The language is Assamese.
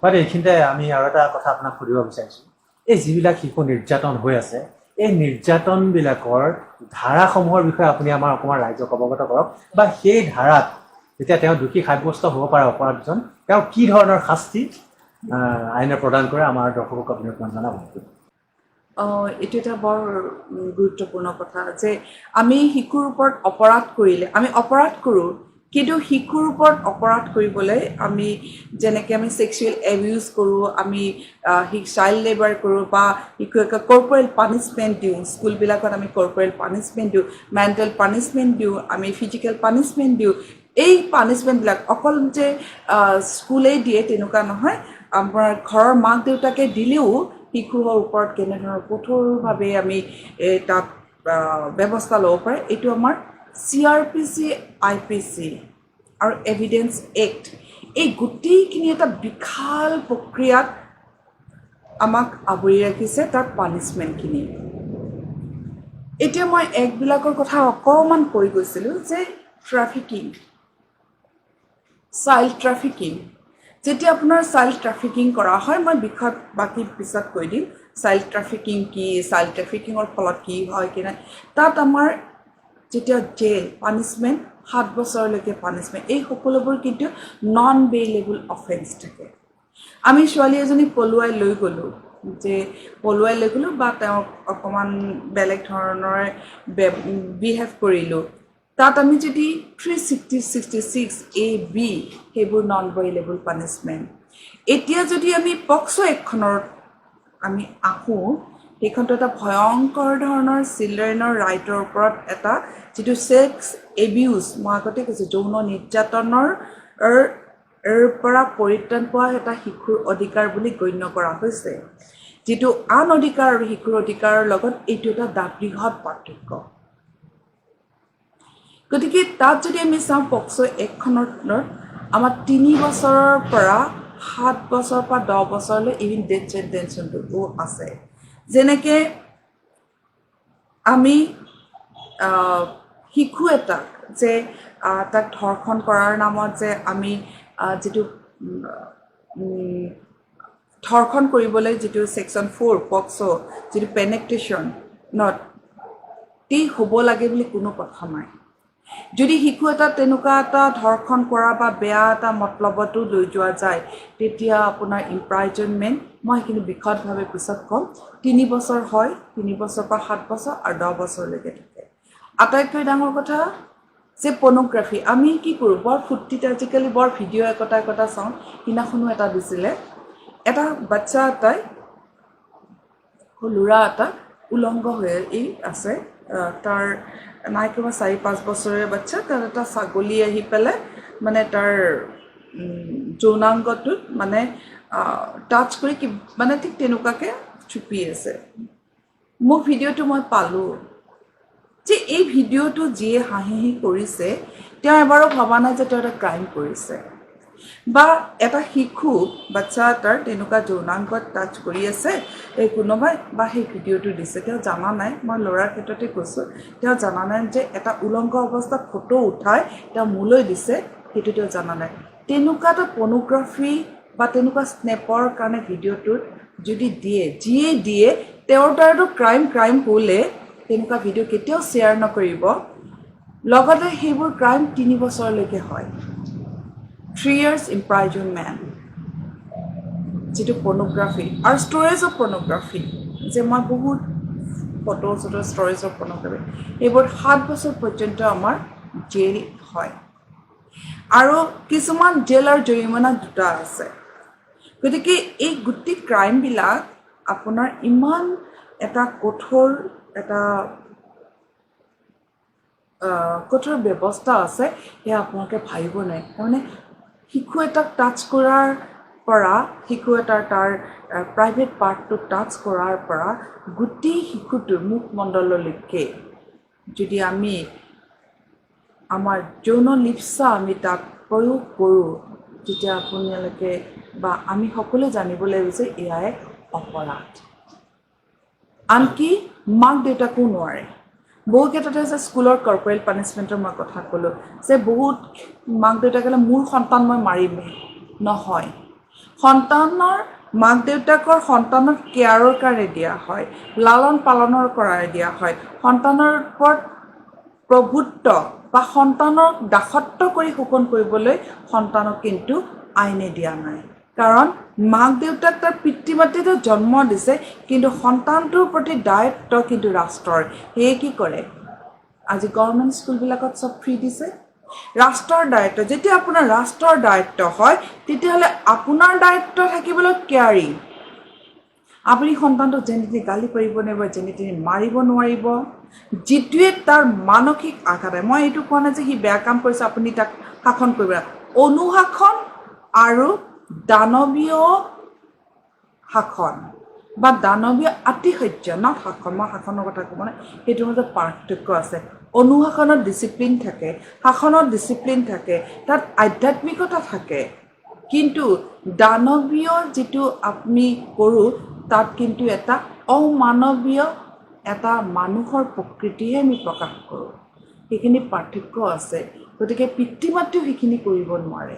বাৰু এইখিনিতে আমি আৰু এটা কথা আপোনাক সুধিব বিচাৰিছোঁ এই যিবিলাক শিশু নিৰ্যাতন হৈ আছে এই নিৰ্যাতনবিলাকৰ ধাৰাসমূহৰ বিষয়ে আপুনি আমাৰ অকণমান ৰাইজক অৱগত কৰক বা সেই ধাৰাত যেতিয়া তেওঁ দোষী সাব্যস্ত হ'ব পাৰে অপৰাধজন তেওঁ কি ধৰণৰ শাস্তি আইনে প্ৰদান কৰে আমাৰ দৰ্শকক আপুনি অকণমান জনাব এইটো এটা বৰ গুৰুত্বপূৰ্ণ কথা যে আমি শিশুৰ ওপৰত অপৰাধ কৰিলে আমি অপৰাধ কৰোঁ কিন্তু শিশুৰ ওপৰত অপৰাধ কৰিবলৈ আমি যেনেকৈ আমি সেক্সুৱেল এবিউজ কৰোঁ আমি চাইল্ড লেবাৰ কৰোঁ বা শিশুক কৰ্পৰেল পানিছমেণ্ট দিওঁ স্কুলবিলাকত আমি কৰ্পৰেল পানিছমেণ্ট দিওঁ মেণ্টেল পানিছমেণ্ট দিওঁ আমি ফিজিকেল পানিছমেণ্ট দিওঁ এই পানিছমেণ্টবিলাক অকল যে স্কুলেই দিয়ে তেনেকুৱা নহয় আমাৰ ঘৰৰ মাক দেউতাকে দিলেও শিশুৰ ওপৰত কেনেধৰণৰ কঠোৰভাৱে আমি তাত ব্যৱস্থা ল'ব পাৰে এইটো আমাৰ CRPC IPC আৰু এভিডেন্স এক্ট এই গোটেইখিনি এটা বিশাল প্ৰক্ৰিয়াত আমাক আৱৰি ৰাখিছে তাৰ পানিছমেণ্টখিনি এতিয়া মই একবিলাকৰ কথা অকণমান কৈ গৈছিলোঁ যে ট্ৰাফিকিং চাইল্ড ট্ৰাফিকিং যেতিয়া আপোনাৰ চাইল্ড ট্ৰাফিকিং কৰা হয় মই বিষয়ত বাকী পিছত কৈ দিম চাইল্ড ট্ৰাফিকিং কি চাইল্ড ট্ৰাফিকিঙৰ ফলত কি হয় কি নাই তাত আমাৰ যেতিয়া জেল পানিছমেণ্ট 7 বছৰলৈকে পানিছমেণ্ট এই সকলোবোৰ কিন্তু নন বেইলেবল অফেন্স থাকে আমি ছোৱালী এজনী পলুৱাই লৈ গ'লোঁ বা তেওঁক অকণমান বেলেগ ধৰণৰ বিহেভ কৰিলোঁ তাত আমি যদি 366AB সেইবোৰ নন বেইলেবল পানিছমেণ্ট এতিয়া যদি আমি পক্সো এক্টখনৰ আমি আহোঁ সেইখনটো এটা ভয়ংকৰ ধৰণৰ চিলড্ৰেনৰ ৰাইটৰ ওপৰত এটা যিটো ছেক্স এবিউজ মই আগতে কৈছোঁ যৌন নিৰ্যাতনৰ পৰা পৰিত্ৰাণ পোৱা এটা শিশুৰ অধিকাৰ বুলি গণ্য কৰা হৈছে যিটো আন অধিকাৰ আৰু শিশুৰ অধিকাৰৰ লগত এইটো এটা বৃহৎ পাৰ্থক্য গতিকে তাত যদি আমি চাওঁ পক্সো এক্টখনত আমাৰ 3 বছৰৰ পৰা 7 বছৰ পৰা 10 বছৰলৈ ইভিন ডেথ চেণ্টেন্সটো আছে যেনেকৈ আমি শিশু এটাক যে তাক ধৰ্ষণ কৰাৰ নামত যে আমি যিটো ধৰ্ষণ কৰিবলৈ যিটো ছেকশ্যন 4 পক্সো যিটো পেনেট্ৰেশ্যন টি হ'ব লাগে বুলি কোনো কথা নাই যদি শিশু এটা তেনেকুৱা এটা ধৰ্ষণ কৰা বা বেয়া এটা মতলবতো লৈ যোৱা যায় তেতিয়া আপোনাৰ ইমপ্ৰাইজনমেণ্ট মই সেইখিনি বিশদভাৱে পিছত ক'ম 3 বছৰ হয় 3 বছৰ পৰা 7 বছৰ আৰু 10 বছৰলৈকে থাকে আটাইতকৈ ডাঙৰ কথা যে পৰ্নোগ্ৰাফি আমি কি কৰোঁ বৰ ফূৰ্তিত আজিকালি বৰ ভিডিঅ' একতা চাওঁ সিদিনাখনো এটা দিছিলে এটা বাচ্চা এটাই ল'ৰা এটা উলংগ হৈ আছে তাৰ নাই কিবা 4-5 বছৰীয়া বাচ্চা তাৰ এটা ছাগলী আহি পেলাই মানে তাৰ যৌনাংগটোত মানে টাচ কৰি মানে ঠিক তেনেকুৱাকৈ চুপি আছে মোক ভিডিঅ'টো মই পালোঁ যে এই ভিডিঅ'টো যিয়ে হাঁহি কৰিছে তেওঁ এবাৰো ভবা নাই যে তেওঁ এটা ক্ৰাইম কৰিছে বা এটা শিশু বাচ্চা এটাৰ তেনেকুৱা যৌনাংগত টাচ কৰি আছে এই কোনোবাই বা সেই ভিডিঅ'টো দিছে তেওঁ জানা নাই মই ল'ৰাৰ ক্ষেত্ৰতে কৈছোঁ তেওঁ জানা নাই যে এটা উলংগ অৱস্থাত ফটো উঠাই তেওঁ মোলৈ দিছে সেইটো তেওঁ জানা নাই তেনেকুৱা এটা পৰ্নোগ্ৰাফি বা তেনেকুৱা স্নেপৰ কাৰণে ভিডিঅ'টোত যদি যিয়ে দিয়ে তেওঁৰ দ্বাৰাতো ক্ৰাইম হ'লে তেনেকুৱা ভিডিঅ' কেতিয়াও শ্বেয়াৰ নকৰিব লগতে সেইবোৰ ক্ৰাইম 3 বছৰলৈকে হয় 3 years imprisonment যিটো পৰ্নোগ্ৰাফি আৰু ষ্ট'ৰেজ অফ পৰ্নোগ্ৰাফি যে মই বহুত ফটো ষ্ট'ৰেজ অফ পৰ্নোগ্ৰাফি এইবোৰ 7 বছৰ পৰ্যন্ত আমাৰ জেল হয় আৰু কিছুমান জেল আৰু জৰিমনা দুটা আছে গতিকে এই গোটেই ক্ৰাইমবিলাক আপোনাৰ ইমান এটা কঠোৰ ব্যৱস্থা আছে সেয়া আপোনালোকে ভাবিব নাই তাৰমানে শিশু এটাক টাচ কৰাৰ পৰা শিশু এটাৰ তাৰ প্ৰাইভেট পাৰ্টটো টাচ কৰাৰ পৰা গোটেই শিশুটোৰ মুখমণ্ডললৈকে যদি আমি আমাৰ যৌন লিপ্সা আমি তাত প্ৰয়োগ কৰোঁ তেতিয়া আপোনালোকে বা আমি সকলোৱে জানিব লাগিব যে এয়া এক অপৰাধ আনকি মাক দেউতাকো নোৱাৰে বহু ক্ষেত্ৰতে যে স্কুলৰ কৰ্পৰেল পানিছমেণ্টৰ মই কথা ক'লোঁ যে বহুত মাক দেউতাকে মোৰ সন্তান মই মাৰিমেই নহয় সন্তানৰ মাক দেউতাকৰ সন্তানৰ কেয়াৰৰ কাৰণে দিয়া হয়, লালন পালনৰ কাৰণে দিয়া হয়, সন্তানৰ ওপৰত প্ৰভুত্ব বা সন্তানক দাসত্ব কৰি শোষণ কৰিবলৈ সন্তানক কিন্তু আইনে দিয়া নাই। কাৰণ মাক দেউতাক তাৰ পিতৃ মাতৃতো জন্ম দিছে, কিন্তু সন্তানটোৰ প্ৰতি দায়িত্ব কিন্তু ৰাষ্ট্ৰৰ। সেয়ে কি কৰে, আজি গভৰ্ণমেণ্ট স্কুলবিলাকত চব ফ্ৰী দিছে। ৰাষ্ট্ৰৰ দায়িত্ব, যেতিয়া আপোনাৰ ৰাষ্ট্ৰৰ দায়িত্ব হয় তেতিয়াহ'লে আপোনাৰ দায়িত্ব থাকিবলৈ কেয়াৰিং। আপুনি সন্তানটোক যেনে তেনে গালি পাৰিব নোৱাৰিব, যেনে তেনে মাৰিব নোৱাৰিব, যিটোৱে তাৰ মানসিক আঘাত। মই এইটো কোৱা নাই যে সি বেয়া কাম কৰিছে আপুনি তাক শাসন কৰিব। অনুশাসন আৰু দানৱীয় শাসন বা দানৱীয় আতিশয্য, নট শাসন, মই শাসনৰ কথা ক'ব নাই, সেইটোৰ মাজত পাৰ্থক্য আছে। অনুশাসনত ডিচিপ্লিন থাকে, শাসনত ডিচিপ্লিন থাকে, তাত আধ্যাত্মিকতা থাকে, কিন্তু দানৱীয় যিটো আমি কৰোঁ তাত কিন্তু এটা অমানৱীয় এটা মানুহৰ প্ৰকৃতিহে আমি প্ৰকাশ কৰোঁ। সেইখিনি পাৰ্থক্য আছে। গতিকে পিতৃ মাতৃও সেইখিনি কৰিব নোৱাৰে।